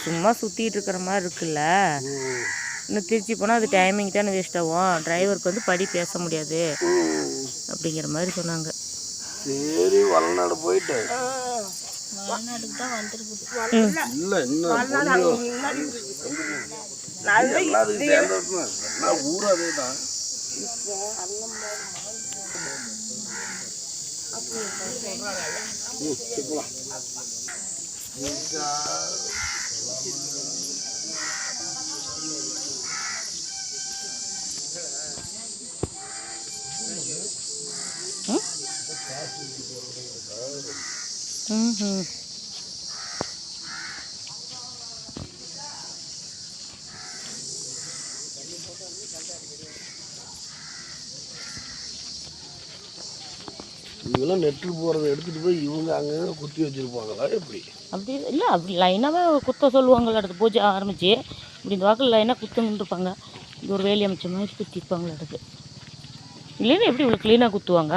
சும்மா சுற்றிட்டு இருக்கிற மாதிரி இருக்குல்ல. இன்னும் திருச்சி போனால் அது டைமிங் தானே வேஸ்ட் ஆகும். டிரைவருக்கு வந்து படி பேச முடியாது அப்படிங்கிற மாதிரி சொன்னாங்க. சரி வளநாடு போயிட்டு வளநாடுக்கு தான் வந்துருக்குது. இல்லை இன்னும் ஊர் அதே தான். இவங்கெல்லாம் நெட்டில் போகிறத எடுத்துகிட்டு போய் இவங்க அங்கே குத்தி வச்சுருப்பாங்களா எப்படி? அப்படி இல்லை, அப்படி லைனாகவே குத்த சொல்லுவாங்களா. அடுத்து பூஜை ஆரம்பிச்சு இப்படி இந்த வாக்கில் லைனாக குத்துன்னு இருப்பாங்க. இது ஒரு வேலி அமைச்ச மாதிரி குத்திருப்பாங்களா அடுத்து. இல்லைன்னா எப்படி இவ்வளோ க்ளீனாக குத்துவாங்க?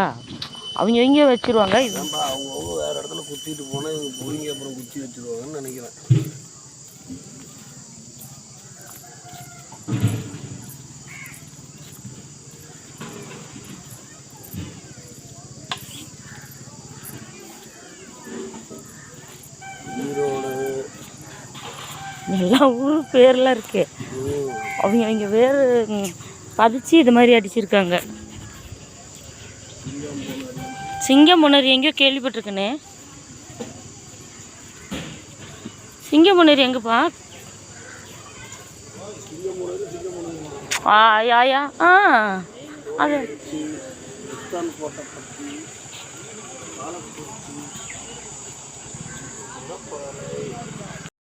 அவங்க எங்கேயோ வச்சுருவாங்க. இது அவங்கவுங்க வேறு இடத்துல குத்திட்டு போனால் இவங்க பிடிங்கி அப்புறம் குத்தி வச்சுருவாங்கன்னு நினைக்கிறேன். எல்லா ஊர் பேர்லாம் இருக்கு. அவங்க வேறு பதிச்சு இது மாதிரி அடிச்சிருக்காங்க. சிங்கம்புணரி எங்கேயோ கேள்விப்பட்டிருக்கேனே. சிங்கம்புணரி எங்கப்பா? ஆயா அது